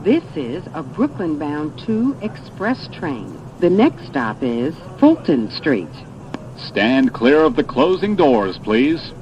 This is a Brooklyn-bound 2 express train. The next stop is Fulton Street. Stand clear of the closing doors, please.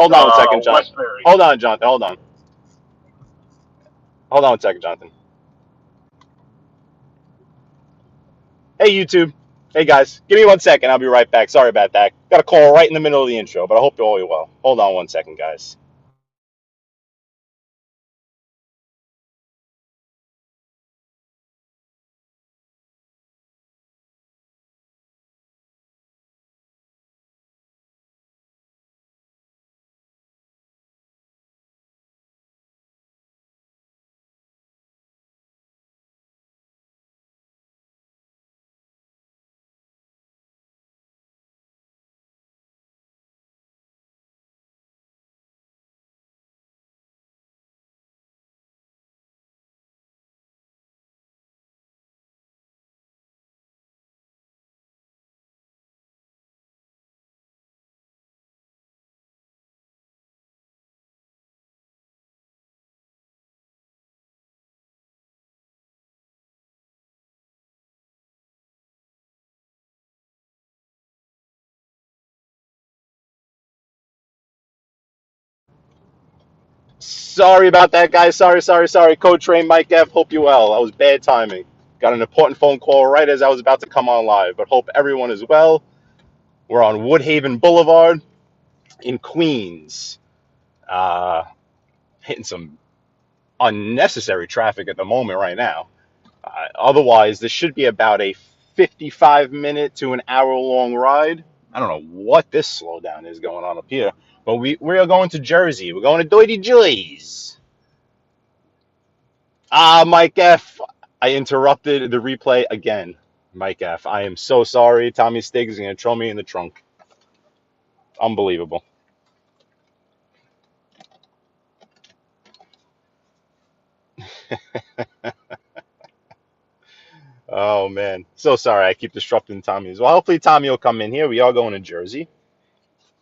Hold on 1 second, Jonathan. Hold on, Jonathan. Hold on. Hold on 1 second, Jonathan. Hey, YouTube. Hey, guys. Give me 1 second. I'll be right back. Sorry about that. Got a call right in the middle of the intro, but I hope you're all well. Hold on 1 second, guys. Sorry about that, guys. Sorry. Code Train Mike F. Hope you well. That was bad timing. Got an important phone call right as I was about to come on live, but hope everyone is well. We're on Woodhaven Boulevard in Queens. Hitting some unnecessary traffic at the moment right now. Otherwise, this should be about a 55-minute to an hour-long ride. I don't know what this slowdown is going on up here, but we are going to Jersey. We're going to Doity Joy's. Mike F. I interrupted the replay again. Mike F. I am so sorry. Tommy Stiggs is going to throw me in the trunk. Unbelievable. Oh, man. So sorry. I keep disrupting Tommy as well. Hopefully, Tommy will come in here. We are going to Jersey.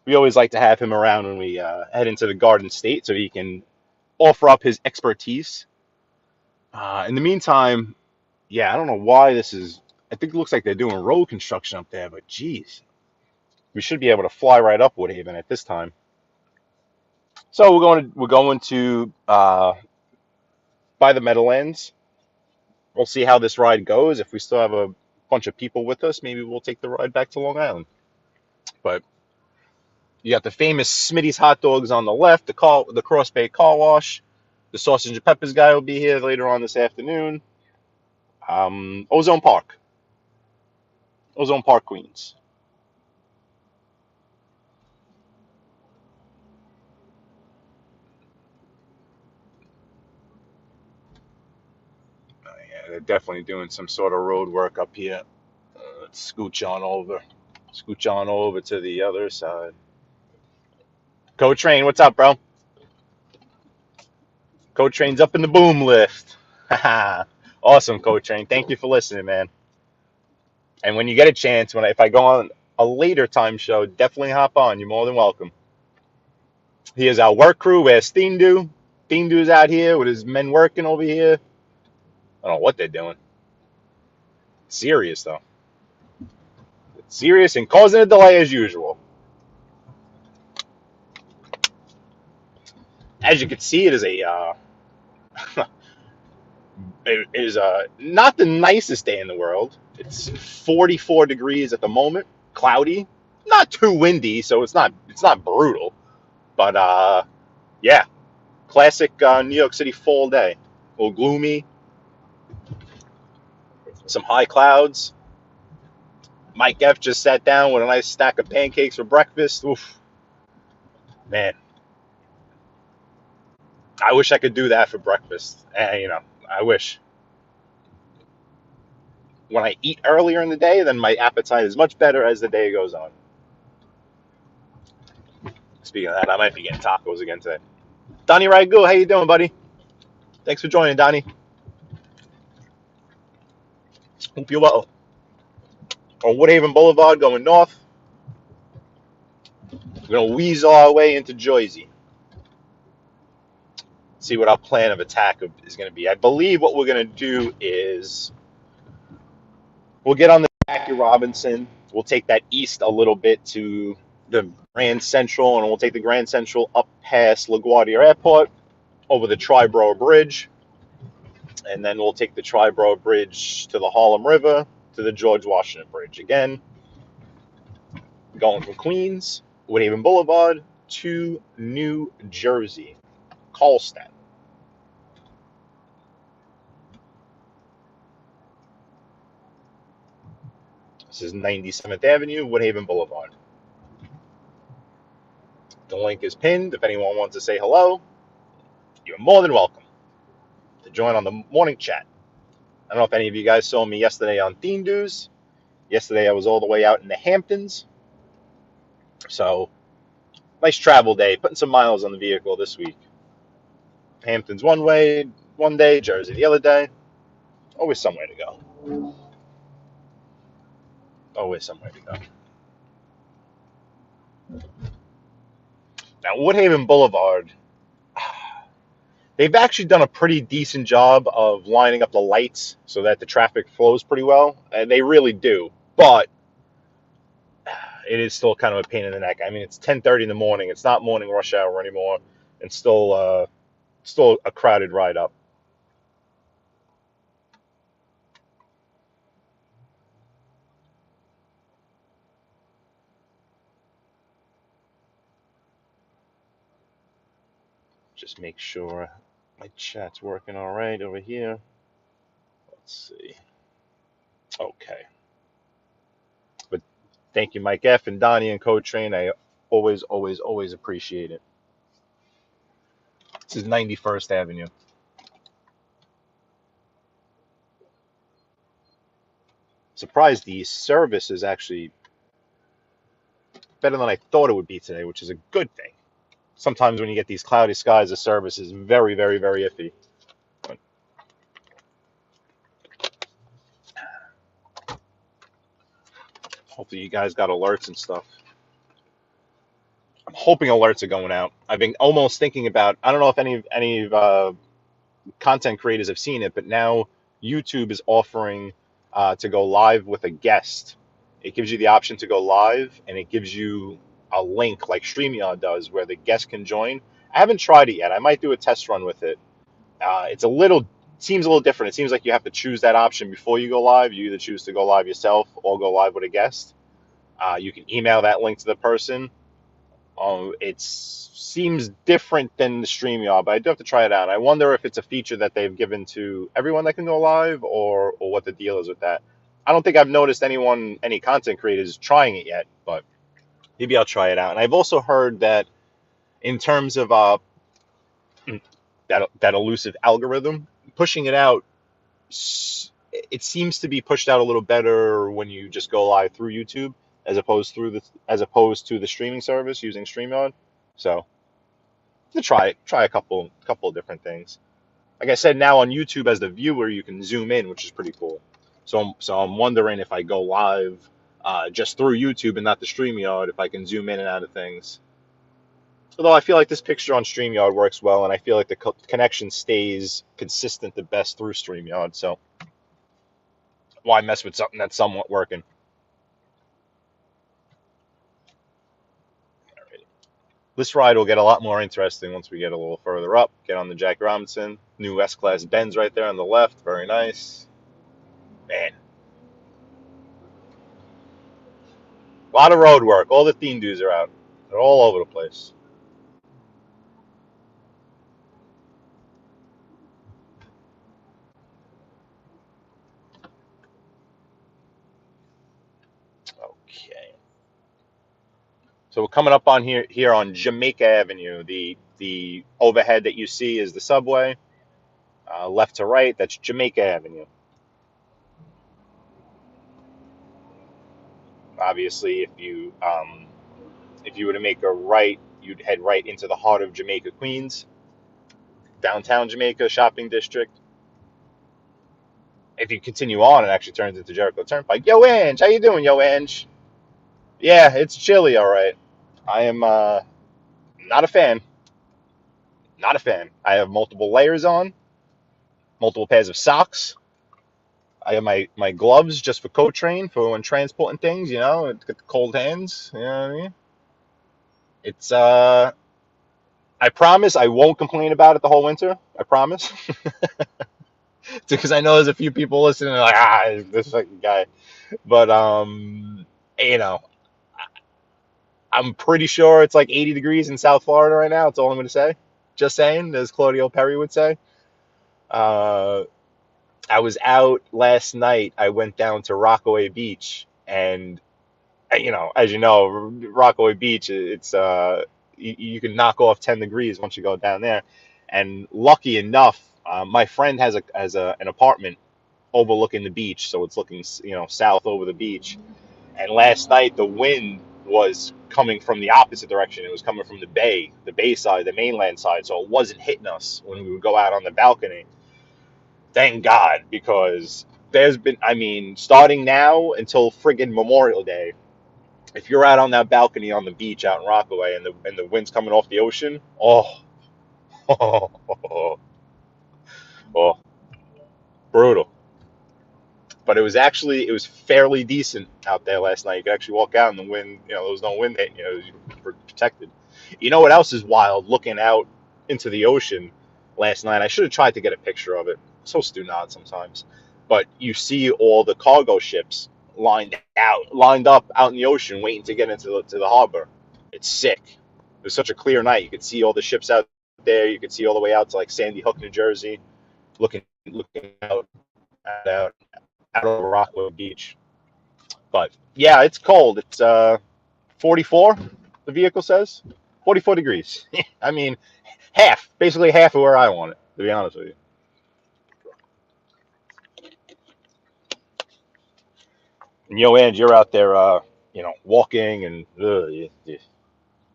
We always like to have him around when we head into the Garden State so he can offer up his expertise. In the meantime, yeah, I don't know why this is. I think it looks like they're doing road construction up there, but geez, we should be able to fly right up Woodhaven at this time. So we're going to by the Meadowlands. We'll see how this ride goes. If we still have a bunch of people with us, maybe we'll take the ride back to Long Island. But you got the famous Smitty's hot dogs on the left, the Cross Bay Car Wash. The Sausage and Peppers guy will be here later on this afternoon. Ozone Park, Queens. Yeah, they're definitely doing some sort of road work up here. Let's scooch on over to the other side. Coach Train, what's up, bro? Coach Train's up in the boom lift. Awesome, Coach Train. Thank you for listening, man. And when you get a chance, if I go on a later time show, definitely hop on. You're more than welcome. Here's our work crew. Where's Theendu? Theendu's out here with his men working over here. I don't know what they're doing. Serious, though. Serious and causing a delay as usual. As you can see, it is not the nicest day in the world. It's 44 degrees at the moment, cloudy, not too windy, so it's not brutal. But yeah, classic New York City fall day. A little gloomy, some high clouds. Mike F just sat down with a nice stack of pancakes for breakfast. Oof, man, I wish I could do that for breakfast. I wish. When I eat earlier in the day, then my appetite is much better as the day goes on. Speaking of that, I might be getting tacos again today. Donnie Ragu, how you doing, buddy? Thanks for joining, Donnie. Hope you're well. On Woodhaven Boulevard, going north. We're going to weasel our way into Jersey. See what our plan of attack is going to be. I believe what we're going to do is we'll get on the Jackie Robinson. We'll take that east a little bit to the Grand Central, and we'll take the Grand Central up past LaGuardia Airport over the Triborough Bridge. And then we'll take the Triborough Bridge to the Harlem River to the George Washington Bridge. Again, going from Queens, Woodhaven Boulevard to New Jersey, Carlstadt. This is 97th Avenue, Woodhaven Boulevard. The link is pinned. If anyone wants to say hello, you're more than welcome to join on the morning chat. I don't know if any of you guys saw me yesterday on Theme Dues. Yesterday I was all the way out in the Hamptons. So, nice travel day, putting some miles on the vehicle this week. Hamptons one day, Jersey the other day. Always somewhere to go. Always somewhere to go. Now, Woodhaven Boulevard, they've actually done a pretty decent job of lining up the lights so that the traffic flows pretty well, and they really do. But it is still kind of a pain in the neck. I mean, it's 10:30 in the morning. It's not morning rush hour anymore, and still a crowded ride up. Just make sure my chat's working all right over here. Let's see. Okay. Thank you, Mike F. and Donnie and Code Train. I always, always, always appreciate it. This is 91st Avenue. Surprised the service is actually better than I thought it would be today, which is a good thing. Sometimes when you get these cloudy skies, the service is very, very, very iffy. But hopefully you guys got alerts and stuff. I'm hoping alerts are going out. I've been almost thinking about, I don't know if any content creators have seen it, but now YouTube is offering to go live with a guest. It gives you the option to go live, and it gives you a link like StreamYard does where the guest can join. I haven't tried it yet. I might do a test run with it. Seems a little different. It seems like you have to choose that option before you go live. You either choose to go live yourself or go live with a guest. You can email that link to the person. It seems different than the StreamYard, but I do have to try it out. I wonder if it's a feature that they've given to everyone that can go live, or what the deal is with that. I don't think I've noticed any content creators trying it yet, but maybe I'll try it out. And I've also heard that in terms of that elusive algorithm, pushing it out, it seems to be pushed out a little better when you just go live through YouTube as opposed to the streaming service using StreamYard. So to try a couple of different things. Like I said, now on YouTube as the viewer, you can zoom in, which is pretty cool. So I'm wondering if I go live just through YouTube and not the StreamYard, if I can zoom in and out of things. Although I feel like this picture on StreamYard works well, and I feel like the connection stays consistent the best through StreamYard. So why mess with something that's somewhat working? This ride will get a lot more interesting once we get a little further up. Get on the Jack Robinson. New S-Class Benz right there on the left. Very nice. Man. A lot of road work. All the theme dudes are out. They're all over the place. Okay. So we're coming up on here on Jamaica Avenue. The overhead that you see is the subway. Left to right, that's Jamaica Avenue. Obviously, if you were to make a right, you'd head right into the heart of Jamaica, Queens, downtown Jamaica shopping district. If you continue on, it actually turns into Jericho Turnpike. Yo, Ange, how you doing, yo, Ange? Yeah, it's chilly, all right. I am not a fan. Not a fan. I have multiple layers on, multiple pairs of socks. I have my gloves just for coat train for when transporting things, get the cold hands, you know what I mean? It's I promise I won't complain about it the whole winter. I promise. Because I know there's a few people listening like, this fucking guy. But you know, I'm pretty sure it's like 80 degrees in South Florida right now. That's all I'm going to say. Just saying, as Claudio Perry would say. I was out last night. I went down to Rockaway Beach, and as you know, Rockaway Beach, it's you can knock off 10 degrees once you go down there. And lucky enough, my friend has an apartment overlooking the beach, so it's looking south over the beach. And last night the wind was coming from the opposite direction. It was coming from the bay side, the mainland side, so it wasn't hitting us when we would go out on the balcony. Thank God, because there's been, starting now until friggin' Memorial Day, if you're out on that balcony on the beach out in Rockaway and the wind's coming off the ocean, oh, oh, oh, brutal. But it was fairly decent out there last night. You could actually walk out in the wind. There was no wind hitting you. You were protected. You know what else is wild? Looking out into the ocean last night. I should have tried to get a picture of it. So Stu-Nod sometimes. But you see all the cargo ships lined up out in the ocean, waiting to get into the harbor. It's sick. It was such a clear night. You could see all the ships out there. You could see all the way out to like Sandy Hook, New Jersey, looking out over Rockaway Beach. But yeah, it's cold. It's 44, the vehicle says. 44 degrees. I mean, basically half of where I want it, to be honest with you. And Ange, you're out there, walking and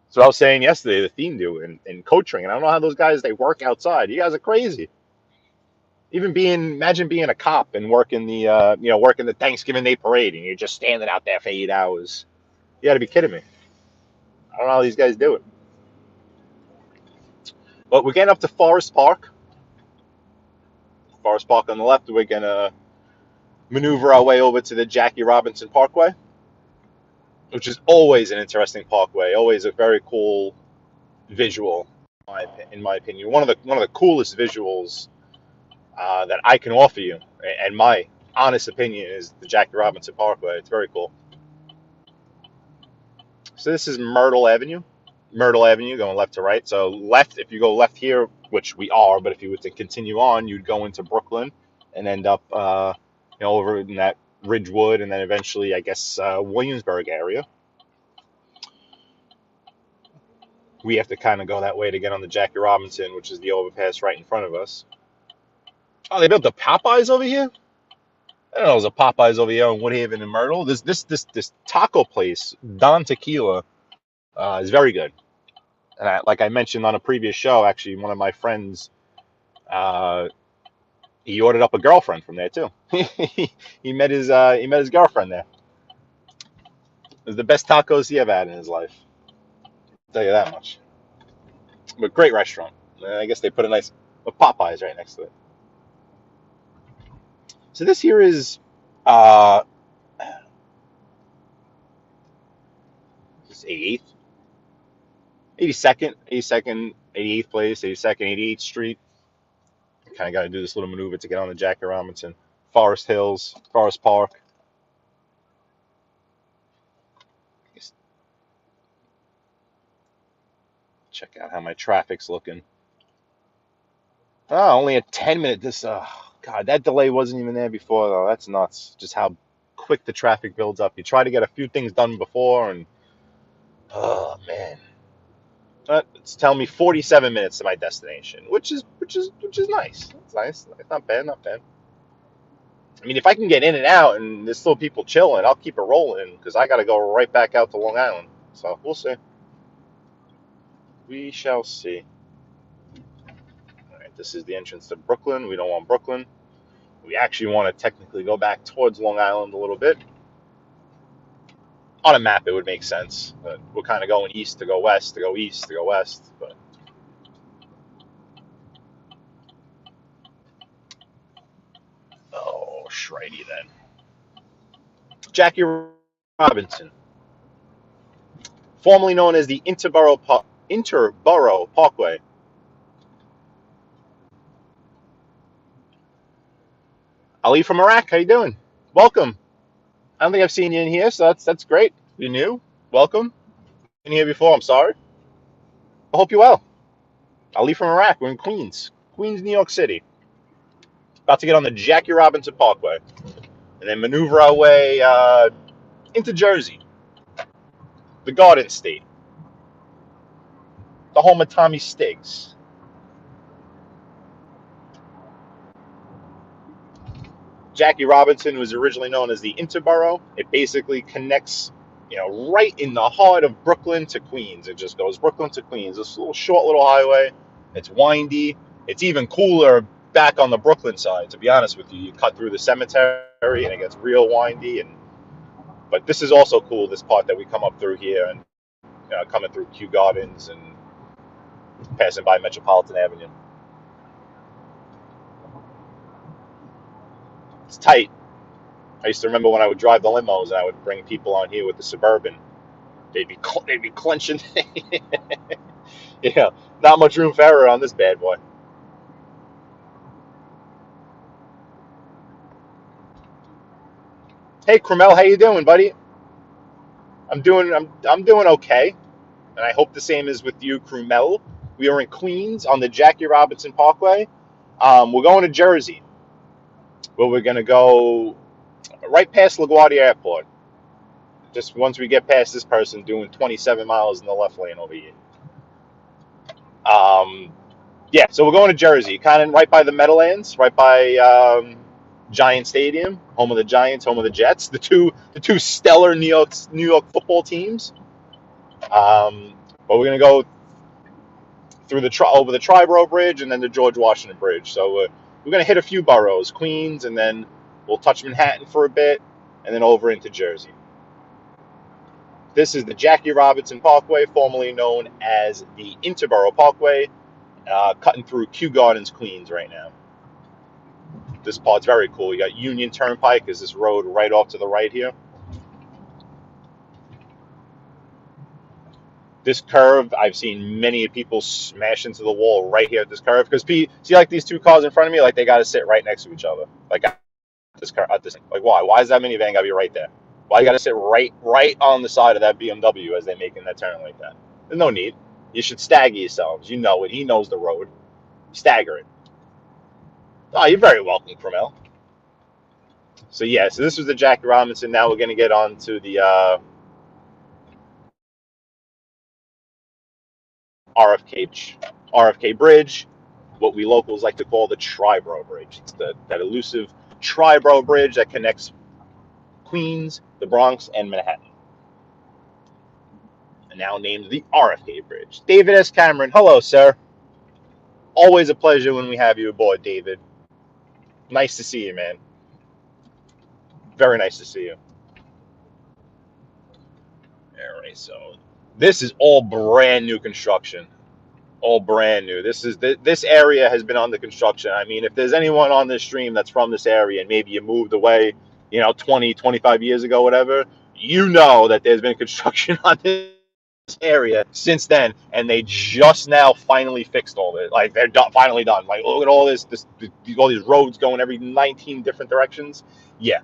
so I was saying yesterday, the theme do in coaching, and I don't know how those guys, they work outside. You guys are crazy. Imagine being a cop and working working the Thanksgiving Day parade, and you're just standing out there for 8 hours. You got to be kidding me. I don't know how these guys do it. But we're getting up to Forest Park. Forest Park on the left. We're gonna maneuver our way over to the Jackie Robinson Parkway, which is always an interesting parkway. Always a very cool visual, in my opinion. One of the coolest visuals that I can offer you, and my honest opinion, is the Jackie Robinson Parkway. It's very cool. So this is Myrtle Avenue. Myrtle Avenue going left to right. So left, if you go left here, which we are, but if you were to continue on, you'd go into Brooklyn and end up over in that Ridgewood, and then eventually, I guess, Williamsburg area. We have to kind of go that way to get on the Jackie Robinson, which is the overpass right in front of us. Oh, they built the Popeyes over here? I don't know, there's a Popeyes over here in Woodhaven and Myrtle. This taco place, Don Tequila, is very good. And like I mentioned on a previous show, actually, one of my friends, he ordered up a girlfriend from there too. he met his girlfriend there. It was the best tacos he ever had in his life. I'll tell you that much. But great restaurant. And I guess they put a Popeyes right next to it. So this here is this 88th, 82nd, 88th place, 82nd, 88th Street. Kind of got to do this little maneuver to get on the Jackie Robinson. Forest Hills, Forest Park. Check out how my traffic's looking. Oh, only a 10-minute. God, that delay wasn't even there before, though. That's nuts. Just how quick the traffic builds up. You try to get a few things done before, and oh man, it's telling me 47 minutes to my destination, which is nice. It's nice. Not bad. Not bad. I mean, if I can get in and out, and there's still people chilling, I'll keep it rolling because I got to go right back out to Long Island. So we'll see. We shall see. All right, this is the entrance to Brooklyn. We don't want Brooklyn. We actually want to technically go back towards Long Island a little bit. On a map, it would make sense. But we're kind of going east to go west, to go east to go west. But oh, shrighty then. Jackie Robinson, formerly known as the Interborough Parkway. Ali from Iraq, how you doing? Welcome. I don't think I've seen you in here, so that's great. You're new. Welcome. Been here before. I'm sorry. I hope you're well. Ali from Iraq. We're in Queens, New York City. About to get on the Jackie Robinson Parkway, and then maneuver our way into Jersey, the Garden State, the home of Tommy Stiggs. Jackie Robinson was originally known as the Interborough. It basically connects, right in the heart of Brooklyn to Queens. It just goes Brooklyn to Queens. This short little highway. It's windy. It's even cooler back on the Brooklyn side, to be honest with you. You cut through the cemetery and it gets real windy. But this is also cool, this part that we come up through here, and coming through Kew Gardens and passing by Metropolitan Avenue. It's tight. I used to remember when I would drive the limos and I would bring people on here with the Suburban. They'd be clenching. Not much room for error on this bad boy. Hey, Cromel, how you doing, buddy? I'm doing okay, and I hope the same is with you, Cromel. We are in Queens on the Jackie Robinson Parkway. We're going to Jersey, where we're going to go right past LaGuardia Airport. Just once we get past this person doing 27 miles in the left lane over here. Yeah, so we're going to Jersey, kind of right by the Meadowlands, right by Giant Stadium, home of the Giants, home of the Jets, the two stellar New York football teams. But we're gonna go through over the Triborough Bridge and then the George Washington Bridge. So we're gonna hit a few boroughs, Queens, and then we'll touch Manhattan for a bit, and then over into Jersey. This is the Jackie Robinson Parkway, formerly known as the Interborough Parkway, cutting through Kew Gardens, Queens right now. This part's very cool. You got Union Turnpike, is this road right off to the right here. This curve, I've seen many people smash into the wall right here at this curve, because see, like these two cars in front of me, like they got to sit right next to each other. Like this car, like why? Why is that minivan got to be right there? Why you got to sit right on the side of that BMW as they're making that turn like that? There's no need. You should stagger yourselves. You know it. He knows the road. Stagger it. Oh, you're very welcome, Cromel. So yeah, so this was the Jackie Robinson. Now we're gonna get on to the RFK Bridge, what we locals like to call the Triborough Bridge. It's that elusive Triborough Bridge that connects Queens, the Bronx, and Manhattan. And now named the RFK Bridge. David S. Cameron, hello, sir. Always a pleasure when we have you aboard, David. Nice to see you, man. Very nice to see you. All right, so this is all brand new construction. All brand new. This area has been under construction. I mean, if there's anyone on this stream that's from this area and maybe you moved away, 20, 25 years ago, whatever, you know that there's been construction on this area since then, and they just now finally fixed all this. Like they're finally done. Like look at all all these roads going every 19 different directions. Yeah,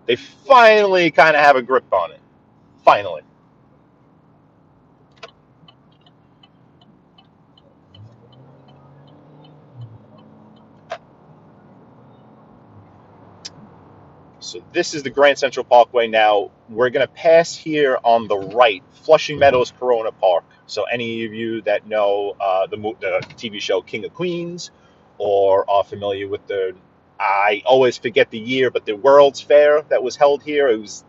they finally kind of have a grip on it. Finally. So this is the Grand Central Parkway now. We're going to pass here on the right, Flushing Meadows Corona Park. So any of you that know the TV show King of Queens or are familiar with I always forget the year, but the World's Fair that was held here, was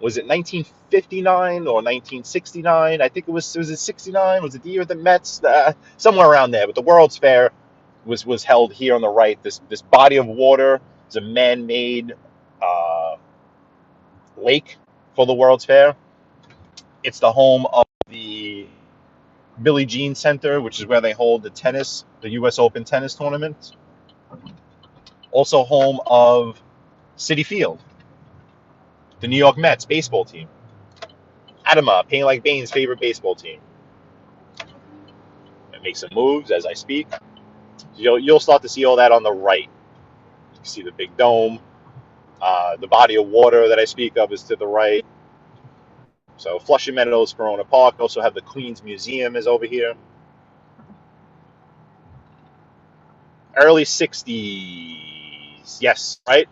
it 1959 or 1969? I think was it 69? Was it the year of the Mets? Somewhere around there. But the World's Fair was held here on the right. This body of water is a man-made lake for the World's Fair. It's the home of the Billie Jean Center, which is where they hold the U.S. Open tennis tournament. Also home of Citi Field, the New York Mets baseball team. Adama, Pain Like Bane's favorite baseball team. It makes some moves as I speak. You'll start to see all that on the right. You can see the big dome. The body of water that I speak of is to the right. So Flushing Meadows, Corona Park. Also have the Queens Museum is over here. Early 60s. Yes, right?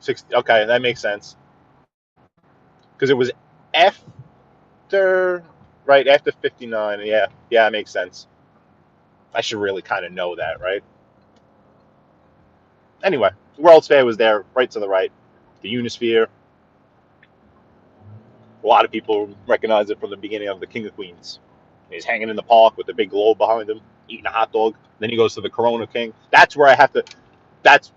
60. Okay, that makes sense. Because it was after 59. Yeah, it makes sense. I should really kind of know that, right? Anyway, World's Fair was there, right to the right. The Unisphere. A lot of people recognize it from the beginning of the King of Queens. He's hanging in the park with the big globe behind him, eating a hot dog. Then he goes to the Corona King. That's where I have to. That's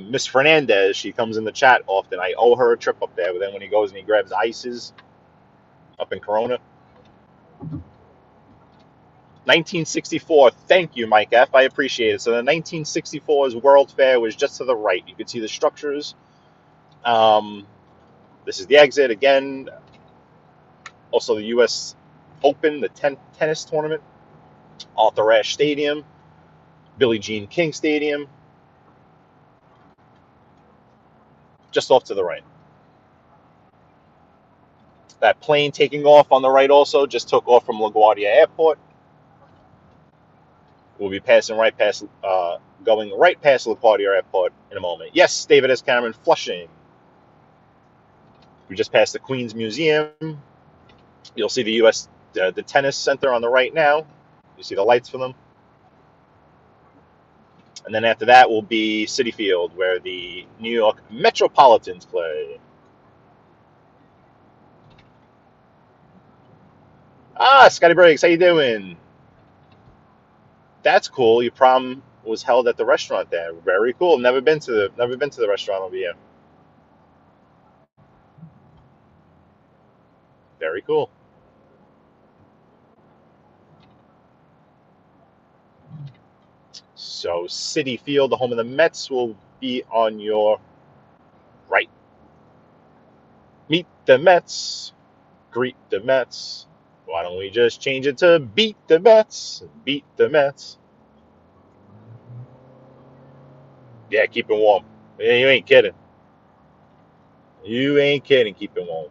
Miss Fernandez. She comes in the chat often. I owe her a trip up there. But then when he goes and he grabs ices up in Corona. 1964. Thank you, Mike F. I appreciate it. So the 1964's World Fair was just to the right. You could see the structures. This is the exit again. Also the U.S. Open, the tennis tournament. Arthur Ashe Stadium. Billie Jean King Stadium. Just off to the right. That plane taking off on the right also just took off from LaGuardia Airport. We'll be passing going right past LaGuardia Airport in a moment. Yes, David S. Cameron, Flushing. We just passed the Queens Museum. You'll see the U.S. The tennis center on the right now. You see the lights for them. And then after that will be Citi Field, where the New York Metropolitans play. Ah, Scotty Briggs, how you doing? That's cool. Your prom was held at the restaurant there. Very cool. Never been to the restaurant over here. Very cool. So Citi Field, the home of the Mets, will be on your right. Meet the Mets. Greet the Mets. Why don't we just change it to beat the Mets? Beat the Mets. Yeah, keep it warm. Yeah, you ain't kidding. You ain't kidding. Keep it warm.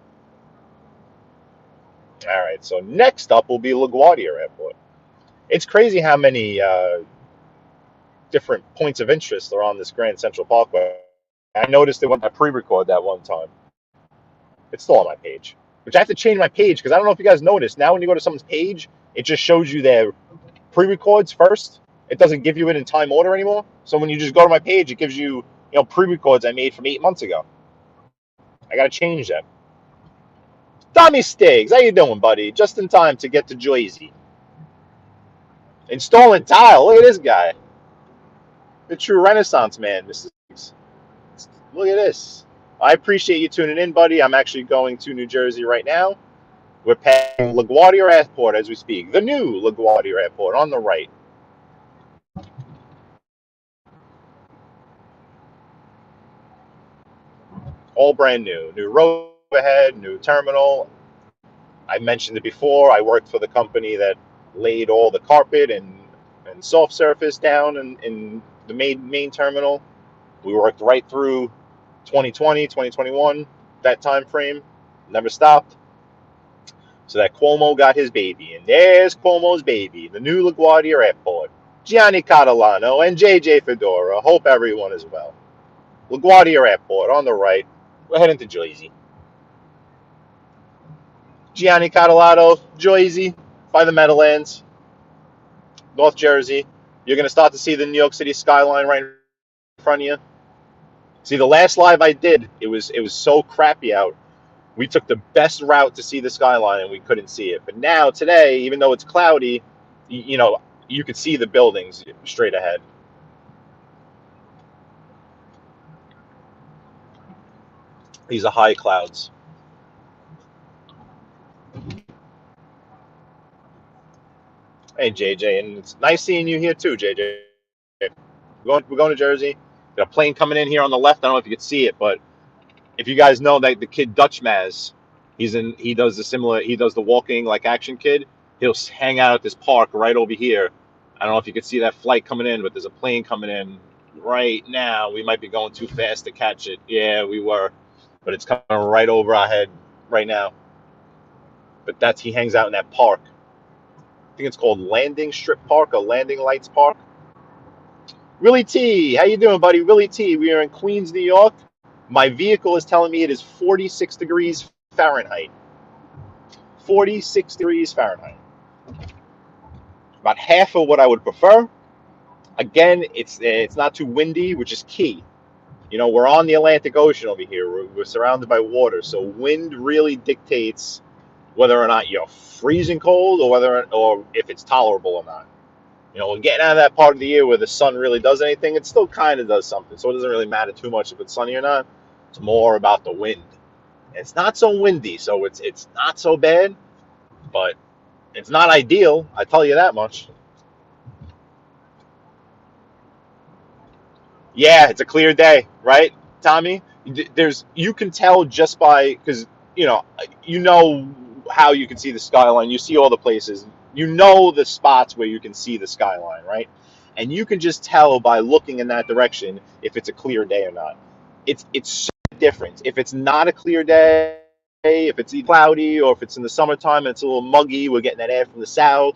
All right. So next up will be LaGuardia Airport. It's crazy how many different points of interest are on this Grand Central Parkway. I noticed it when I pre-record that one time. It's still on my page, which I have to change my page because I don't know if you guys noticed. Now when you go to someone's page, it just shows you their pre-records first. It doesn't give you it in time order anymore. So when you just go to my page, it gives you, pre-records I made from 8 months ago. I got to change that. Tommy Stiggs, how you doing, buddy? Just in time to get to Jersey. Installing tile. Look at this guy. The true Renaissance man, Mr. Stiggs. Look at this. I appreciate you tuning in, buddy. I'm actually going to New Jersey right now. We're passing LaGuardia Airport as we speak. The new LaGuardia Airport on the right. All brand new. New road ahead, new terminal. I mentioned it before. I worked for the company that laid all the carpet and soft surface down in the main terminal. We worked right through 2020, 2021, that time frame. Never stopped. So that Cuomo got his baby. And there's Cuomo's baby, the new LaGuardia Airport. Gianni Catalano and JJ Fedora. Hope everyone is well. LaGuardia Airport on the right. We're heading to Jersey. Gianni Catalano, Jersey, by the Meadowlands, North Jersey. You're going to start to see the New York City skyline right in front of you. See, the last live I did, it was so crappy out. We took the best route to see the skyline, and we couldn't see it. But now, today, even though it's cloudy, you could see the buildings straight ahead. These are high clouds. Hey, JJ, and it's nice seeing you here too, JJ. We're going to Jersey. Got a plane coming in here on the left. I don't know if you can see it, but if you guys know that the kid Dutch Maz, he does the walking like action kid. He'll hang out at this park right over here. I don't know if you can see that flight coming in, but there's a plane coming in right now. We might be going too fast to catch it. Yeah, we were, but it's coming right over our head right now. But he hangs out in that park. I think it's called Landing Strip Park or Landing Lights Park. Willie T, how you doing, buddy? Willie T, we are in Queens, New York. My vehicle is telling me it is 46 degrees Fahrenheit. 46 degrees Fahrenheit. About half of what I would prefer. Again, it's not too windy, which is key. We're on the Atlantic Ocean over here. We're surrounded by water, so wind really dictates whether or not you're freezing cold or if it's tolerable or not. When getting out of that part of the year where the sun really does anything, it still kind of does something. So it doesn't really matter too much if it's sunny or not. It's more about the wind. And it's not so windy, so it's not so bad, but it's not ideal. I tell you that much. Yeah, it's a clear day, right, Tommy? You can tell just by because you know how you can see the skyline. You see all the places. You know the spots where you can see the skyline, right? And you can just tell by looking in that direction if it's a clear day or not. It's so different. If it's not a clear day, if it's cloudy, or if it's in the summertime and it's a little muggy, we're getting that air from the south.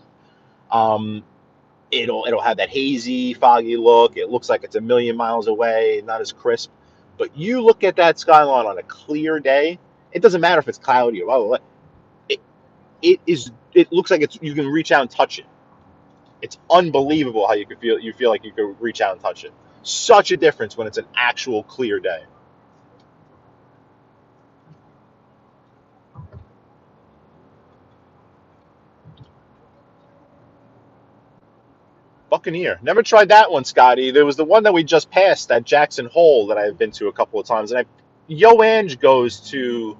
It'll have that hazy, foggy look. It looks like it's a million miles away, not as crisp. But you look at that skyline on a clear day, It doesn't matter if it's cloudy or blah, blah, blah. It looks like you can reach out and touch it. It's unbelievable how you feel like you could reach out and touch it. Such a difference when it's an actual clear day. Buccaneer. Never tried that one, Scotty. There was the one that we just passed at Jackson Hole that I've been to a couple of times. And Yo Ange goes to.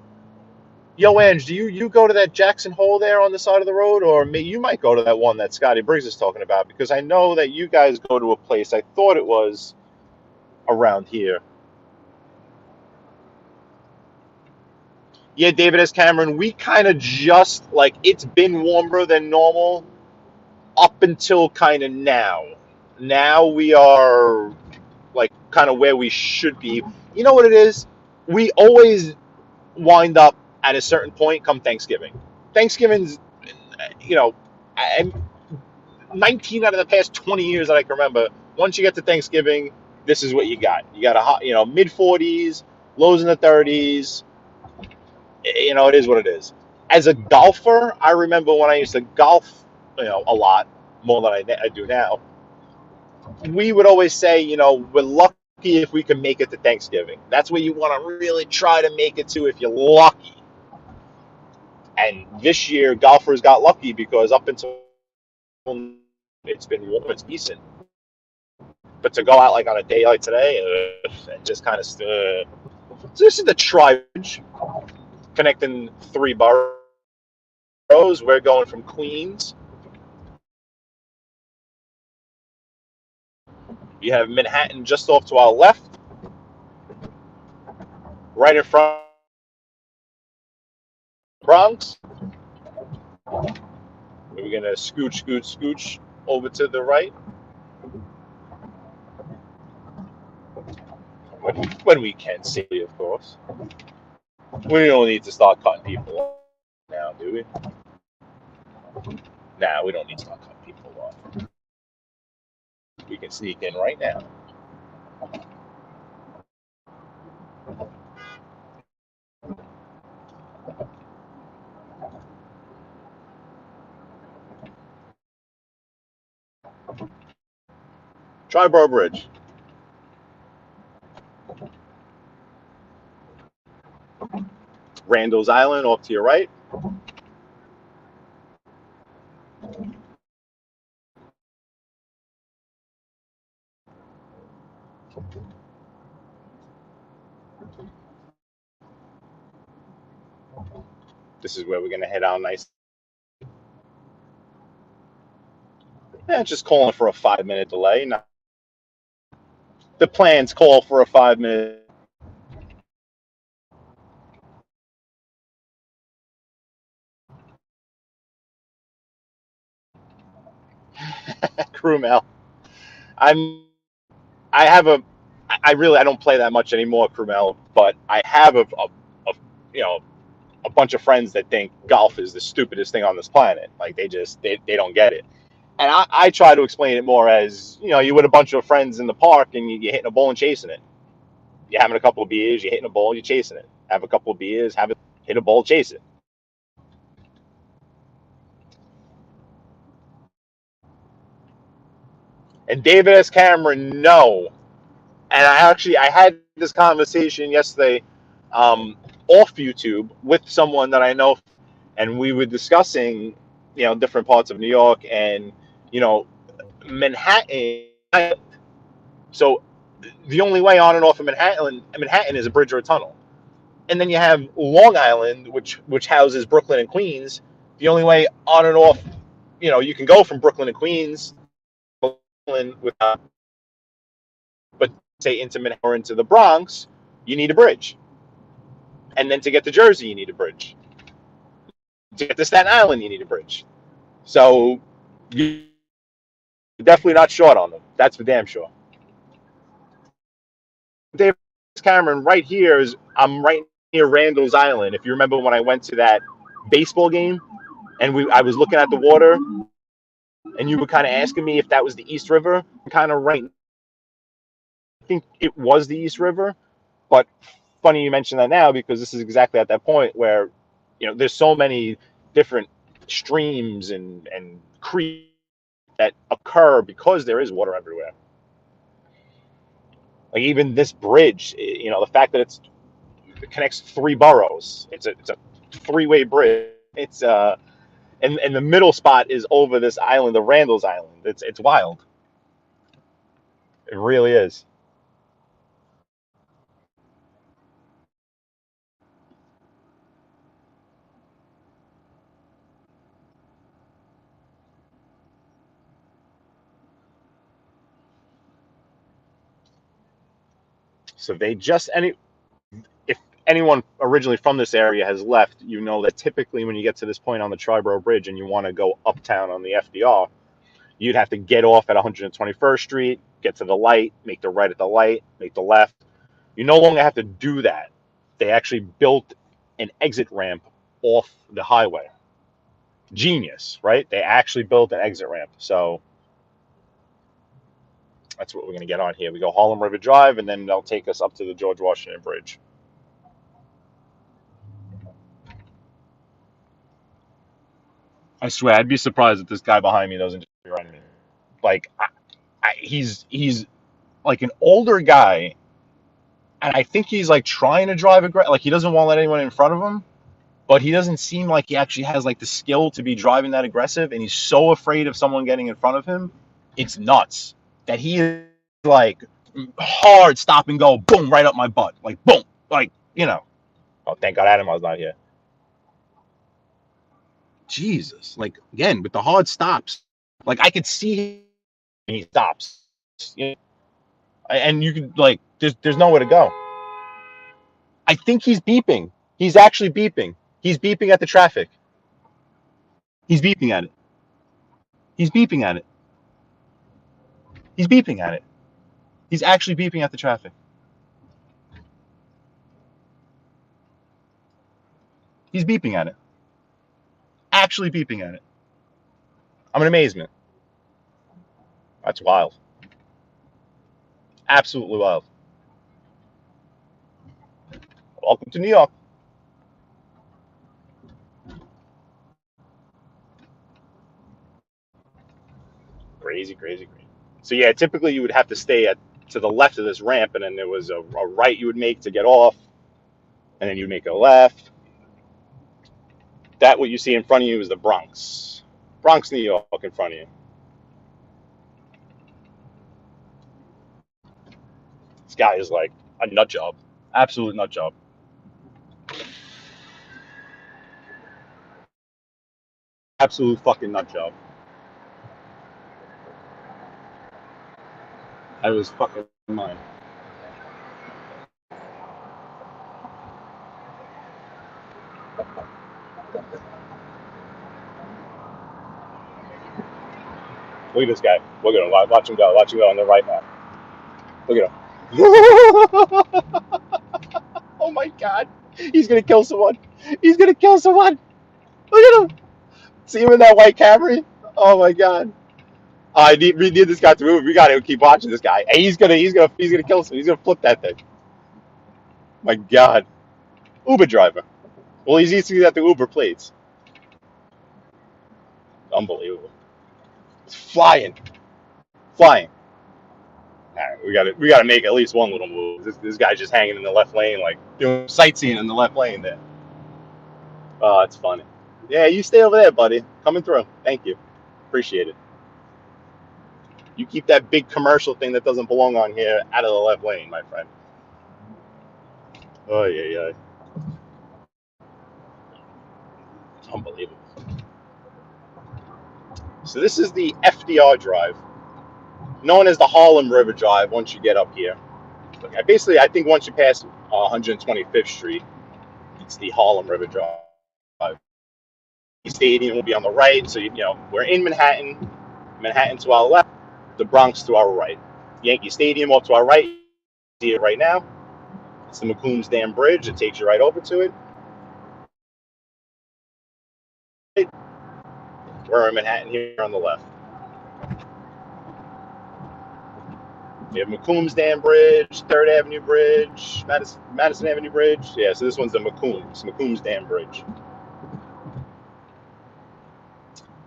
Yo Ange, do you go to that Jackson Hole there on the side of the road? Or you might go to that one that Scotty Briggs is talking about, because I know that you guys go to a place. I thought it was around here. Yeah, David S. Cameron, we kind of just, like, it's been warmer than normal up until kind of now. Now we are, like, kind of where we should be. You know what it is? We always wind up at a certain point come Thanksgiving. Thanksgiving's, 19 out of the past 20 years that I can remember, once you get to Thanksgiving, this is what you got. You got a hot, mid 40s, lows in the 30s. It is what it is. As a golfer, I remember when I used to golf, a lot more than I do now. We would always say, we're lucky if we can make it to Thanksgiving. That's where you want to really try to make it to if you're lucky. And this year, golfers got lucky because up until it's been warm, it's decent. But to go out like on a day like today and just kind of so this is the Tri-Bridge connecting 3 boroughs. We're going from Queens. You have Manhattan just off to our left, right in front of Bronx. We're going to scooch over to the right. When we can safely, of course. We don't need to start cutting people off now, do we? Nah, we don't need to start cutting people off. We can sneak in right now. Triborough Bridge. Randall's Island off to your right. This is where we're going to head out nice. Just calling for a 5-minute delay. Now, the plans call for a 5-minute. Crewmel. I don't play that much anymore, Crewmel, but I have a bunch of friends that think golf is the stupidest thing on this planet. Like they don't get it. And I try to explain it more as, you with a bunch of friends in the park and you're hitting a ball and chasing it. You're having a couple of beers, you're hitting a ball, you're chasing it. Have a couple of beers, hit a ball, chase it. And David S. Cameron, no. And I had this conversation yesterday off YouTube with someone that I know, and we were discussing, different parts of New York and, Manhattan. So the only way on and off of Manhattan is a bridge or a tunnel. And then you have Long Island, which houses Brooklyn and Queens. The only way on and off, you can go from Brooklyn to Queens, without, but say into Manhattan or into the Bronx, you need a bridge. And then to get to Jersey, you need a bridge. To get to Staten Island, you need a bridge. So you're definitely not short on them. That's for damn sure. David Cameron, right here I'm right near Randall's Island. If you remember when I went to that baseball game and I was looking at the water and you were kind of asking me if that was the East River, I'm kind of right. I think it was the East River, but funny you mention that now, because this is exactly at that point where, there's so many different streams and creeks that occur because there is water everywhere. Like even this bridge, the fact that it connects 3 boroughs. It's a three-way bridge. It's and the middle spot is over this island, the Randall's Island. It's wild. It really is. So if anyone originally from this area has left, that typically when you get to this point on the Triborough Bridge and you want to go uptown on the FDR, you'd have to get off at 121st Street, get to the light, make the right at the light, make the left. You no longer have to do that. They actually built an exit ramp off the highway. Genius, right? They actually built an exit ramp. So that's what we're going to get on here. We go Harlem River Drive, and then they'll take us up to the George Washington Bridge. I swear, I'd be surprised if this guy behind me doesn't just be running me. Like, he's like an older guy, and I think he's like trying to drive aggressive. Like he doesn't want to let anyone in front of him, but he doesn't seem like he actually has like the skill to be driving that aggressive, and he's so afraid of someone getting in front of him. It's nuts that he is like hard stop and go, boom, right up my butt, like boom, like Oh, thank God Adam was not here. Jesus, like again with the hard stops, like I could see him and he stops, and you could like there's nowhere to go. I think he's beeping. He's actually beeping. He's beeping at the traffic. He's beeping at it. He's beeping at it. He's beeping at it. He's actually beeping at the traffic. He's beeping at it. Actually beeping at it. I'm in amazement. That's wild. Absolutely wild. Welcome to New York. Crazy, crazy, crazy. So yeah, typically you would have to stay to the left of this ramp, and then there was a right you would make to get off, and then you'd make a left. That what you see in front of you is the Bronx. Bronx, New York in front of you. This guy is like a nut job. Absolute nut job. Absolute fucking nut job. I was fucking mine. Look at this guy. Look at him. Watch him go. Watch him go on the right now. Look at him. Oh my God. He's going to kill someone. He's going to kill someone. Look at him. See him in that white Camry? Oh my God. We need this guy to move. We got to keep watching this guy. And he's gonna kill someone. He's gonna flip that thing. My God. Uber driver. Well, he's easy at the Uber plates. Unbelievable. It's flying. Flying. All right, we gotta make at least one little move. This guy's just hanging in the left lane, like doing sightseeing in the left lane there. Oh, it's funny. Yeah, you stay over there, buddy. Coming through. Thank you. Appreciate it. You keep that big commercial thing that doesn't belong on here out of the left lane, my friend. Oh yeah, yeah. Unbelievable. So this is the FDR Drive, known as the Harlem River Drive. Once you get up here, I think once you pass 125th Street, it's the Harlem River Drive. The stadium will be on the right, so we're in Manhattan. Manhattan to our left, the Bronx to our right. Yankee Stadium off to our right. You see it right now. It's the McCombs Dam Bridge. It takes you right over to it. We're in Manhattan here on the left. We have McCombs Dam Bridge, 3rd Avenue Bridge, Madison Avenue Bridge. Yeah, so this one's the McCombs Dam Bridge.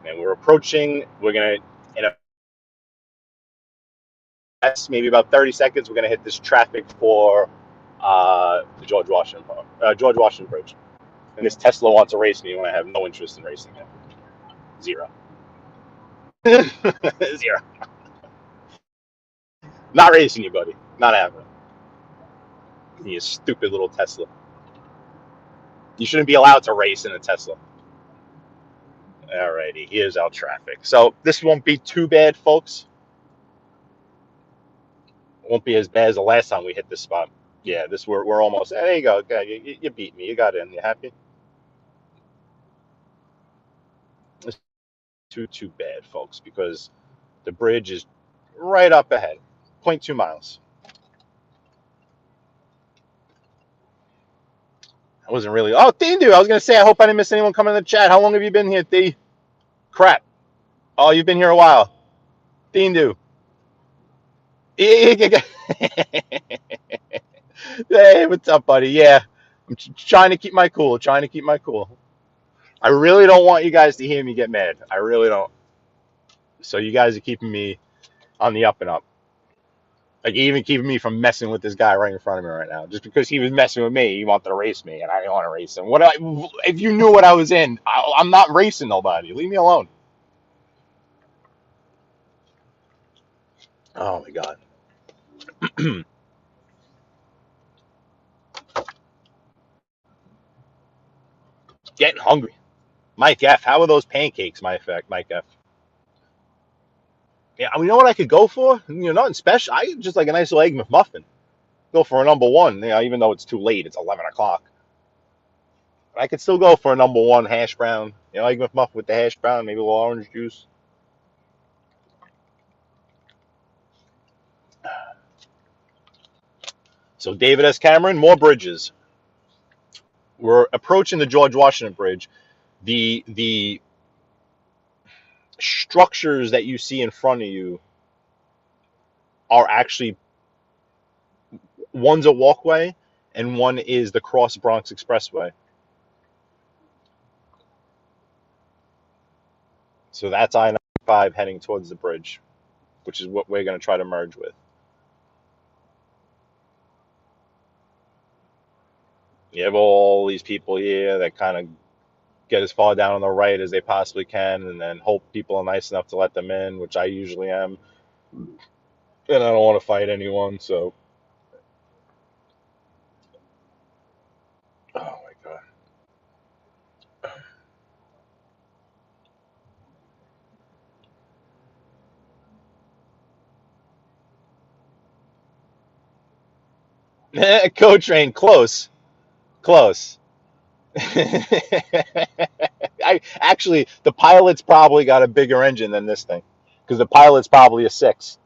And we're approaching, we're going to, in a maybe about 30 seconds, we're going to hit this traffic for the George Washington Bridge. And this Tesla wants to race me when I have no interest in racing it. Zero. Zero. Not racing you, buddy. Not happening. You stupid little Tesla. You shouldn't be allowed to race in a Tesla. Alrighty, here's our traffic. So this won't be too bad, folks. It won't be as bad as the last time we hit this spot. Yeah, we're almost. There you go. Okay, you beat me. You got in. You happy? It's too bad, folks, because the bridge is right up ahead, 0.2 miles. I wasn't really. Oh, Dindu, I was gonna say. I hope I didn't miss anyone coming in the chat. How long have you been here, D? Crap. Oh, you've been here a while. Dindu. Hey, what's up, buddy? Yeah, I'm trying to keep my cool. Trying to keep my cool. I really don't want you guys to hear me get mad. I really don't. So you guys are keeping me on the up and up. Like even keeping me from messing with this guy right in front of me right now. Just because he was messing with me, he wanted to race me, and I didn't want to race him. If you knew what I was in, I'm not racing nobody. Leave me alone. Oh my god. Getting hungry. Mike F, how are those pancakes, Mike F? Yeah, you know what I could go for? Nothing special. I just like a nice little egg McMuffin. Go for a number one, even though it's too late. It's 11 o'clock. I could still go for a number one hash brown. Egg McMuffin with the hash brown, maybe a little orange juice. So David S. Cameron, more bridges. We're approaching the George Washington Bridge. The structures that you see in front of you are actually, one's a walkway and one is the Cross Bronx Expressway. So that's I-95 heading towards the bridge, which is what we're going to try to merge with. You have all these people here that kind of get as far down on the right as they possibly can and then hope people are nice enough to let them in, which I usually am. And I don't want to fight anyone, so. Oh my God. Co-train, close. Actually, the Pilot's probably got a bigger engine than this thing, because the Pilot's probably a 6.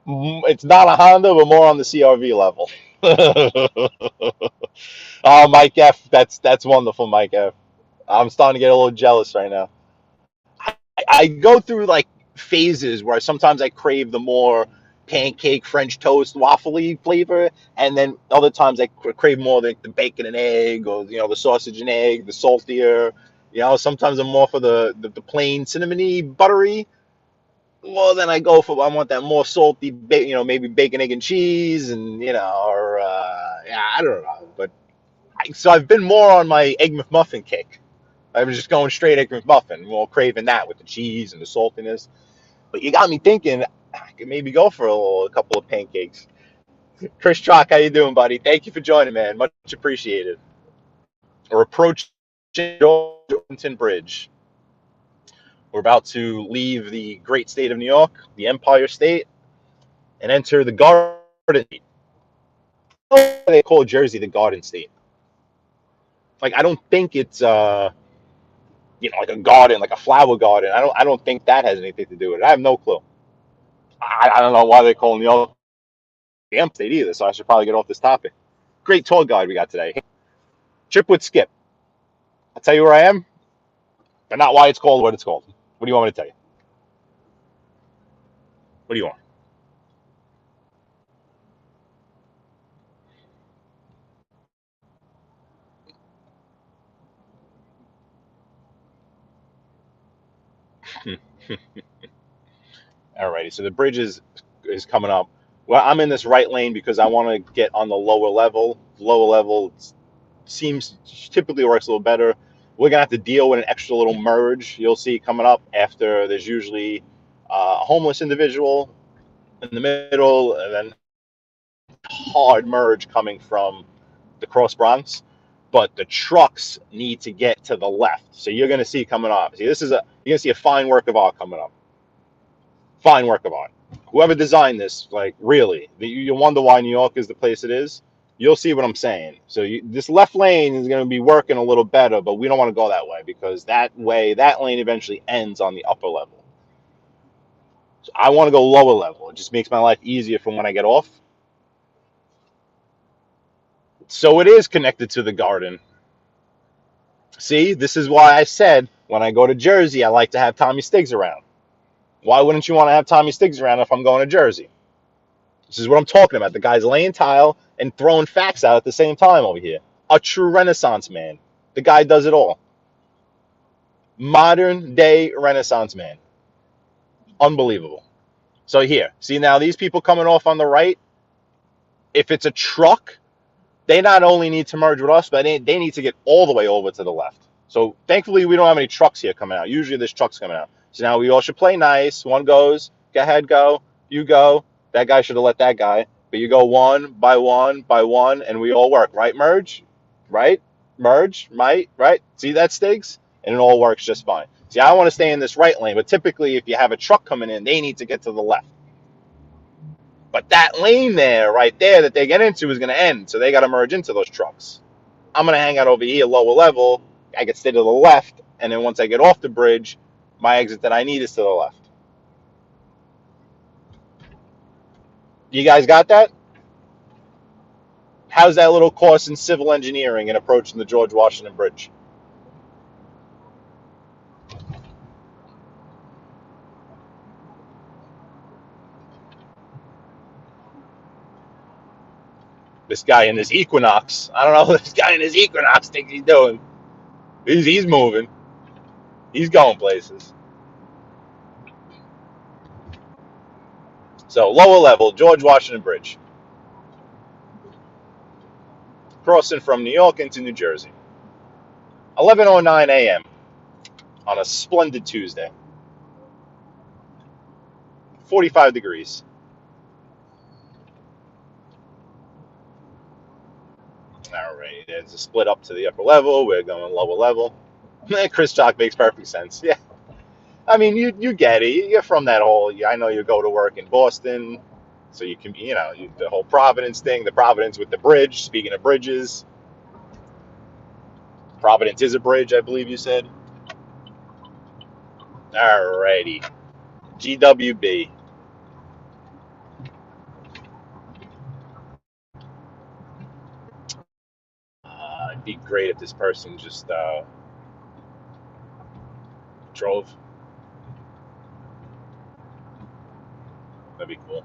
It's not a Honda, but more on the CRV level. Oh, Mike F, that's wonderful, Mike F. I'm starting to get a little jealous right now. I go through like phases where sometimes I crave the more pancake, French toast, waffly flavor, and then other times I crave more the bacon and egg, or the sausage and egg, the saltier. Sometimes I'm more for the plain cinnamony, buttery. Well, then I want that more salty, maybe bacon, egg, and cheese, and or yeah, I don't know. But so I've been more on my egg McMuffin kick. I was just going straight egg McMuffin, more craving that with the cheese and the saltiness. But you got me thinking I could maybe go for a couple of pancakes. Chris Chalk, how you doing, buddy? Thank you for joining, man. Much appreciated. We're approaching George Washington Bridge. We're about to leave the great state of New York, the Empire State, and enter the Garden State. They call Jersey the Garden State. Like, I don't think it's like a garden, like a flower garden. I don't think that has anything to do with it. I have no clue. I don't know why they call New York the Empire State either, so I should probably get off this topic. Great tour guide we got today. Trip with Skip. I'll tell you where I am, but not why it's called what it's called. What do you want me to tell you? What do you want? Alrighty, so the bridge is coming up. Well, I'm in this right lane because I want to get on the lower level. Lower level seems typically works a little better. We're gonna have to deal with an extra little merge you'll see coming up after there's usually a homeless individual in the middle, and then hard merge coming from the Cross Bronx. But the trucks need to get to the left, so you're gonna see coming up. See, you're gonna see a fine work of art coming up. Fine work of art. Whoever designed this, like really, you wonder why New York is the place it is. You'll see what I'm saying. So this left lane is going to be working a little better, but we don't want to go that way because that lane eventually ends on the upper level. So I want to go lower level. It just makes my life easier from when I get off. So it is connected to the garden. See, this is why I said when I go to Jersey, I like to have Tommy Stiggs around. Why wouldn't you want to have Tommy Stiggs around if I'm going to Jersey? This is what I'm talking about. The guy's laying tile and throwing facts out at the same time over here. A true Renaissance man. The guy does it all. Modern day Renaissance man. Unbelievable. So here, see now these people coming off on the right, if it's a truck, they not only need to merge with us, but they need to get all the way over to the left. So thankfully we don't have any trucks here coming out. Usually there's trucks coming out. So now we all should play nice. One goes, go ahead, go, you go. That guy should have let that guy. But you go one by one by one, and we all work. Right, merge? Right? Merge? Right? See that, Stiggs? And it all works just fine. See, I want to stay in this right lane, but typically if you have a truck coming in, they need to get to the left. But that lane there, right there, that they get into is going to end, so they got to merge into those trucks. I'm going to hang out over here, lower level. I can stay to the left, and then once I get off the bridge, my exit that I need is to the left. You guys got that? How's that little course in civil engineering and approaching the George Washington Bridge? This guy in his Equinox. I don't know what this guy in his Equinox thinks he's doing. He's moving. He's going places. So lower level, George Washington Bridge. Crossing from New York into New Jersey. 11:09 a.m. on a splendid Tuesday. 45 degrees. All right, there's a split up to the upper level. We're going lower level. Chris Chalk makes perfect sense. Yeah. I mean, you get it. You're from that whole, I know you go to work in Boston, so you can, the whole Providence thing, the Providence with the bridge. Speaking of bridges, Providence is a bridge, I believe you said. Alrighty. GWB. It'd be great if this person just drove. That'd be cool.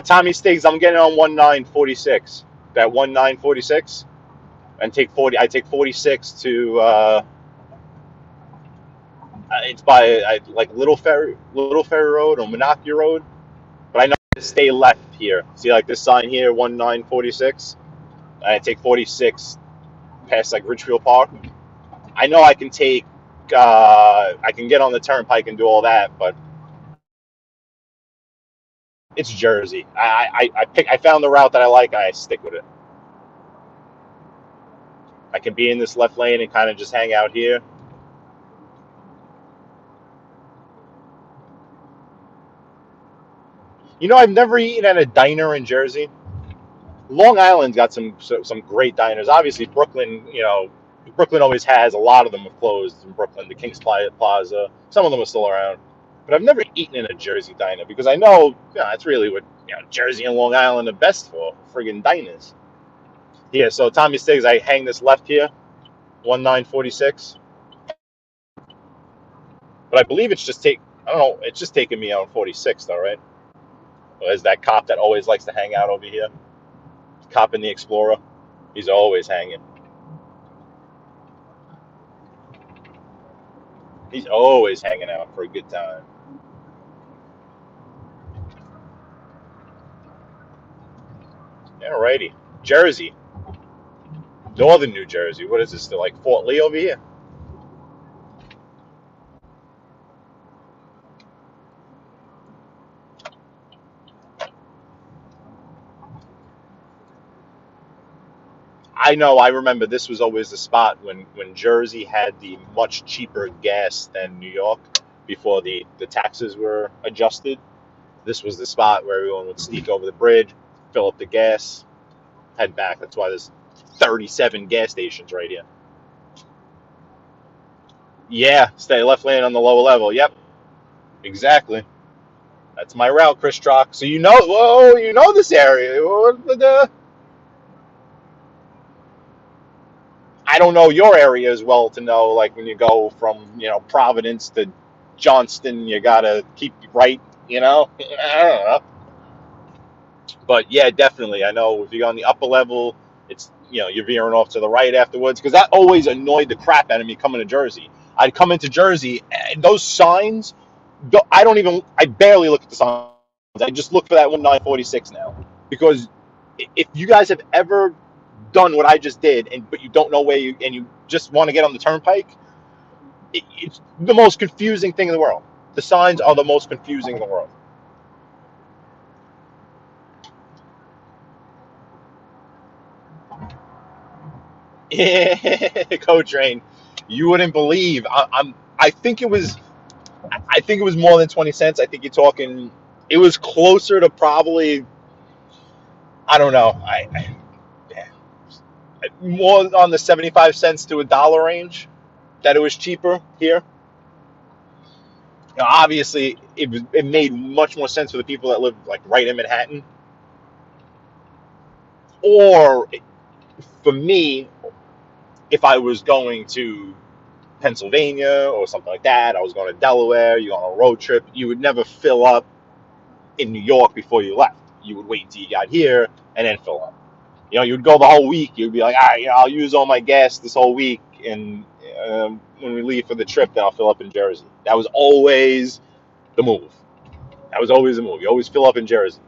Tommy Stiggs, I'm getting on 1946. That 1946, and take 40. I take 46 to. It's by like Little Ferry Road or Monarchy Road, but I know to stay left here. See, like this sign here, 1946. I take 46 past like Ridgefield Park. I know I can take. I can get on the turnpike and do all that, but it's Jersey. I found the route that I like, and I stick with it. I can be in this left lane and kind of just hang out here. I've never eaten at a diner in Jersey. Long Island's got some great diners. Obviously, Brooklyn, Brooklyn always has. A lot of them have closed in Brooklyn. The King's Plaza. Some of them are still around. But I've never eaten in a Jersey diner because I know, that's really what Jersey and Long Island are best for, friggin' diners. Yeah, so Tommy Stiggs, I hang this left here, 1946. But I believe it's just I don't know, it's just taking me on 46 though, right? Well, there's that cop that always likes to hang out over here. Cop in the Explorer. He's always hanging. He's always hanging out for a good time. Alrighty. Jersey. Northern New Jersey. What is this? Still like Fort Lee over here? I know, I remember this was always the spot when Jersey had the much cheaper gas than New York before the taxes were adjusted. This was the spot where everyone would sneak over the bridge, fill up the gas, head back. That's why there's 37 gas stations right here. Yeah, stay left lane on the lower level. Yep, exactly. That's my route, Chris Trock. So you know this area. I don't know your area as well to know, like when you go from, Providence to Johnston, you gotta keep right, I don't know. But yeah, definitely. I know if you're on the upper level, it's, you're veering off to the right afterwards, because that always annoyed the crap out of me coming to Jersey. I'd come into Jersey, and those signs, I barely look at the signs. I just look for that 1946 now. Because if you guys have ever done what I just did, but you don't know where and you just want to get on the turnpike, it's the most confusing thing in the world. The signs are the most confusing in the world. Coach Rain, you wouldn't believe. I think it was. I think it was more than 20 cents. I think you're talking. It was closer to probably. I don't know. More on the 75 cents to $1 range. That it was cheaper here. Obviously, it made much more sense for the people that live like right in Manhattan. Or for me, if I was going to Pennsylvania or something like that, I was going to Delaware, you're on a road trip, you would never fill up in New York before you left. You would wait until you got here and then fill up. You would go the whole week. You'd be like, all right, I'll use all my gas this whole week, and when we leave for the trip, then I'll fill up in Jersey. That was always the move. That was always the move. You always fill up in Jersey.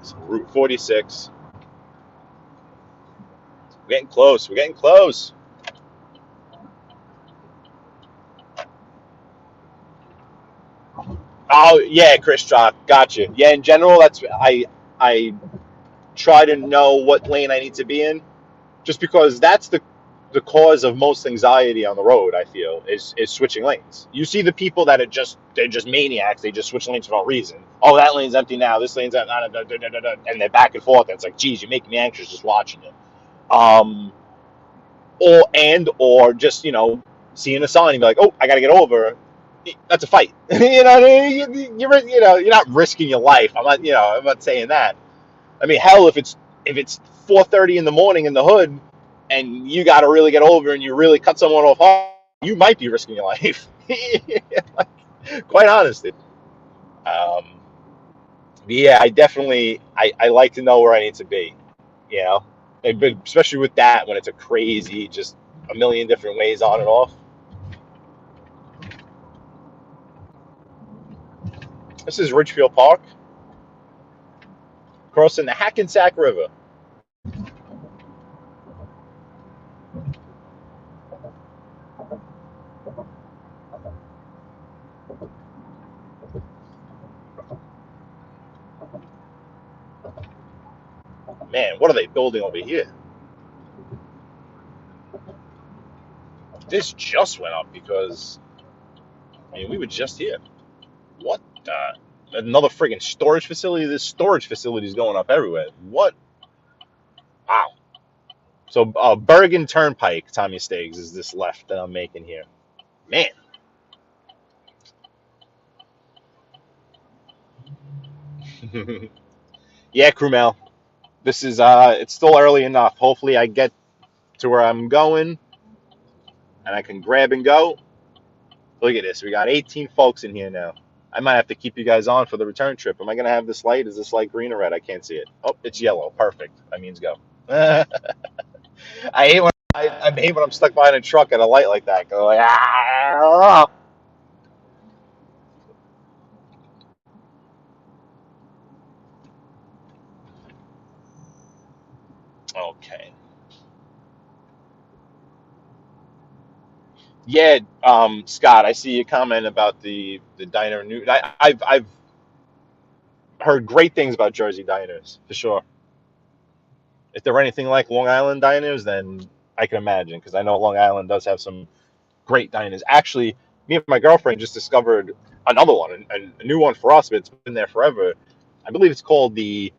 So Route 46. We're getting close. We're getting close. Oh yeah, Chris Jock, gotcha. Yeah, in general, that's I try to know what lane I need to be in, just because that's the cause of most anxiety on the road. I feel is switching lanes. You see the people that they're just maniacs. They just switch lanes for no reason. Oh, that lane's empty now. This lane's empty, and they're back and forth. And it's like, geez, you make me anxious just watching it. Or just seeing a sign and be like, oh, I got to get over. That's a fight. You're not risking your life. I'm not saying that. I mean, hell, if it's 4:30 in the morning in the hood, and you got to really get over, and you really cut someone off hard, you might be risking your life. Quite honestly. But yeah, I definitely I like to know where I need to be. But especially with that when it's a crazy, just a million different ways on and off. This is Ridgefield Park, crossing the Hackensack River. Man, what are they building over here? This just went up because, we were just here. What the? Another friggin' storage facility? This storage facility is going up everywhere. What? Wow. So Bergen Turnpike, Tommy Steaks, is this left that I'm making here. Man. Yeah, Krumel. This is it's still early enough. Hopefully I get to where I'm going and I can grab and go. Look at this. We got 18 folks in here now. I might have to keep you guys on for the return trip. Am I going to have this light? Is this light green or red? I can't see it. Oh, it's yellow. Perfect. That means go. I hate when I'm stuck behind a truck at a light like that. Go like, ah! Okay. Yeah, Scott, I see your comment about the diner. I've heard great things about Jersey diners for sure. If they're anything like Long Island diners, then I can imagine because I know Long Island does have some great diners. Actually, me and my girlfriend just discovered another one, a new one for us, but it's been there forever. I believe it's called the.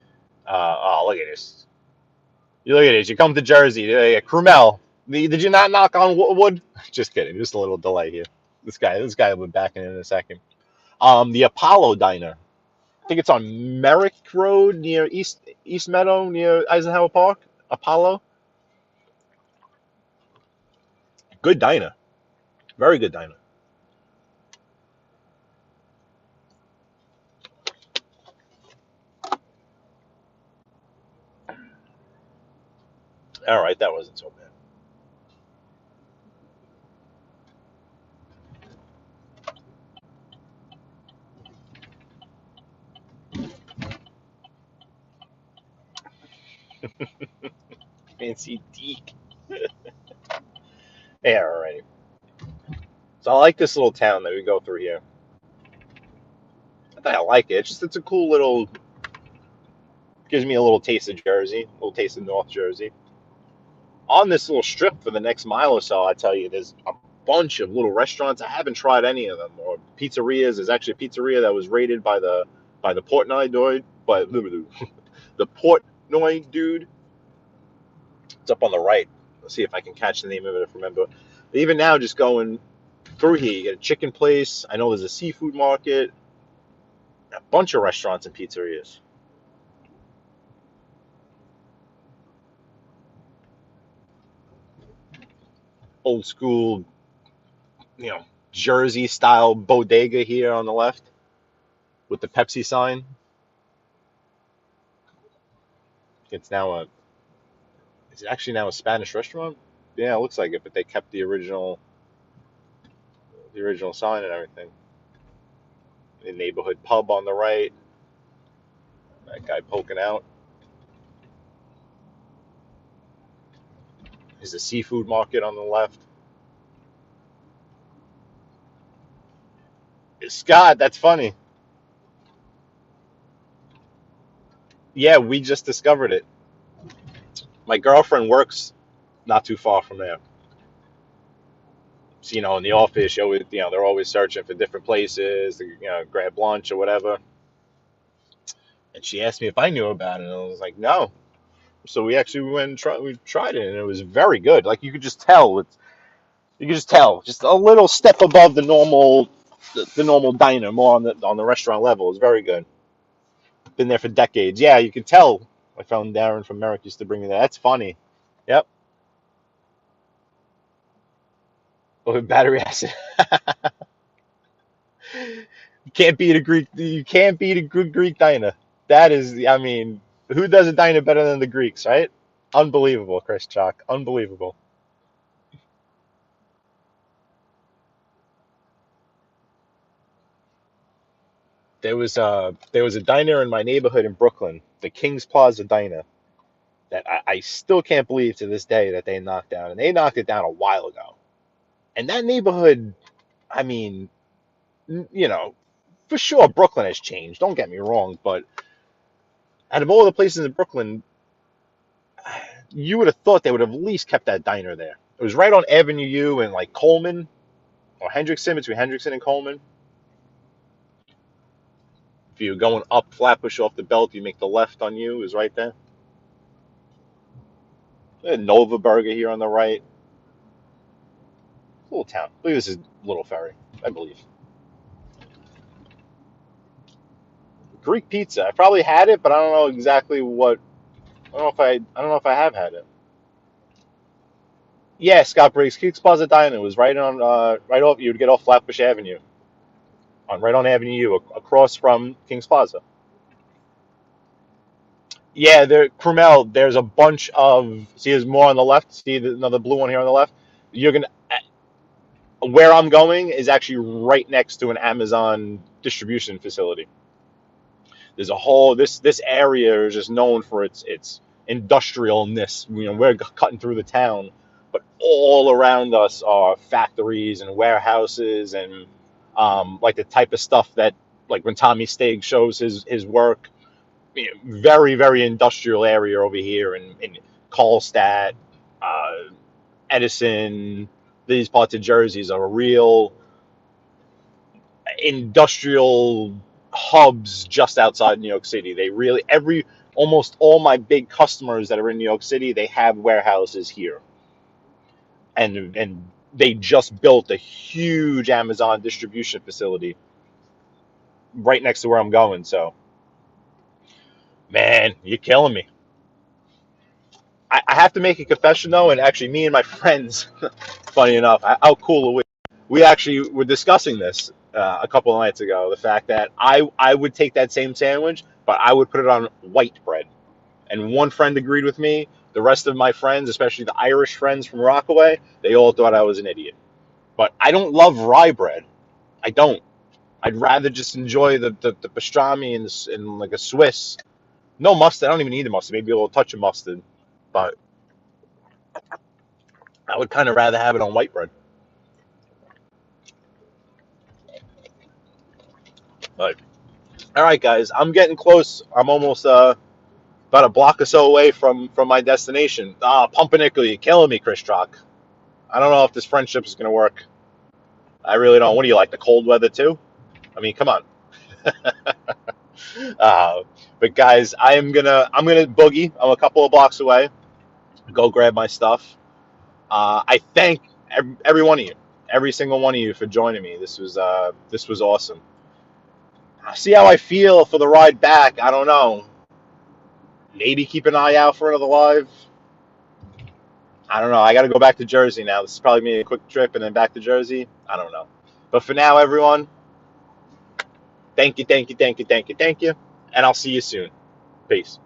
Oh, look at this! You look at this. You come to Jersey, Krumel. Did you not knock on wood? Just kidding. Just a little delay here. This guy will be back in a second. The Apollo Diner. I think it's on Merrick Road near East Meadow near Eisenhower Park. Apollo. Good diner. Very good diner. All right, that wasn't so bad. Fancy Deek. Yeah, all right. So I like this little town that we go through here. I think I like it. It's a cool little. Gives me a little taste of Jersey, a little taste of North Jersey. On this little strip for the next mile or so, I tell you, there's a bunch of little restaurants. I haven't tried any of them, or pizzerias. There's actually a pizzeria that was rated by the Portnoy dude, by the Portnoy dude. It's up on the right. Let's see if I can catch the name of it if I remember. But even now, just going through here, you get a chicken place. I know there's a seafood market, a bunch of restaurants and pizzerias. Old school, you know, Jersey style bodega here on the left with the Pepsi sign. It's now a, is it actually now a Spanish restaurant? Yeah, it looks like it, but they kept the original sign and everything. The neighborhood pub on the right. That guy poking out. There's a seafood market on the left. Scott, that's funny. Yeah, we just discovered it. My girlfriend works not too far from there. So, in the office, they're always searching for different places to, grab lunch or whatever. And she asked me if I knew about it, and I was like, no. So we went and tried it, and it was very good. Like you could just tell, just a little step above the normal diner, more on the restaurant level. It's very good. Been there for decades. Yeah, you could tell. My friend Darren from Merrick used to bring me that. That's funny. Yep. With battery acid. You can't beat a Greek. You can't beat a good Greek diner. That is, I mean, who does a diner better than the Greeks, right? Unbelievable, Chris Chalk. Unbelievable. There was a diner in my neighborhood in Brooklyn, the King's Plaza Diner, that I still can't believe to this day that they knocked down, and they knocked it down a while ago. And that neighborhood, I mean, for sure Brooklyn has changed. Don't get me wrong, but out of all the places in Brooklyn, you would have thought they would have at least kept that diner there. It was right on Avenue U and like Coleman or Hendrickson, between Hendrickson and Coleman. If you're going up Flatbush off the belt, you make the left on you, is right there. Nova Burger here on the right. Little town. I believe this is Little Ferry, I believe. Greek pizza. I probably had it, but I don't know exactly what. I don't know if I have had it. Yeah, Scott Briggs, Kings Plaza Diner was right on, right off. You'd get off Flatbush Avenue, on right on Avenue U, across from Kings Plaza. Yeah, there, Crumel. There's a bunch of. See, there's more on the left. See another blue one here on the left. You're gonna. Where I'm going is actually right next to an Amazon distribution facility. There's a whole this area is just known for its industrialness. We're cutting through the town, but all around us are factories and warehouses and like the type of stuff that like when Tommy Stig shows his work. Very very industrial area over here in Karlstadt, uh, Edison. These parts of Jersey's are real industrial hubs just outside New York City. They really almost all my big customers that are in New York City, they have warehouses here. And they just built a huge Amazon distribution facility right next to where I'm going. So, man, you're killing me. I have to make a confession though, and actually me and my friends, funny enough, how cool are we actually were discussing this a couple of nights ago. The fact that I would take that same sandwich, but I would put it on white bread. And one friend agreed with me. The rest of my friends, especially the Irish friends from Rockaway, they all thought I was an idiot. But I don't love rye bread. I don't. I'd rather just enjoy the pastrami and like a Swiss. No mustard. I don't even need the mustard. Maybe a little touch of mustard. But I would kind of rather have it on white bread. But all right, guys, I'm getting close. I'm almost about a block or so away from my destination. Pumpernickel, you're killing me, Chris Trock. I don't know if this friendship is gonna work. I really don't. What do you like, the cold weather too? I mean, come on. uh, but guys, I'm gonna boogie. I'm a couple of blocks away. Go grab my stuff. I thank every one of you, every single one of you for joining me. This was awesome. See how I feel for the ride back. I don't know. Maybe keep an eye out for another live. I don't know. I got to go back to Jersey now. This is probably me a quick trip and then back to Jersey. I don't know. But for now, everyone, thank you, thank you, thank you, thank you, thank you. And I'll see you soon. Peace.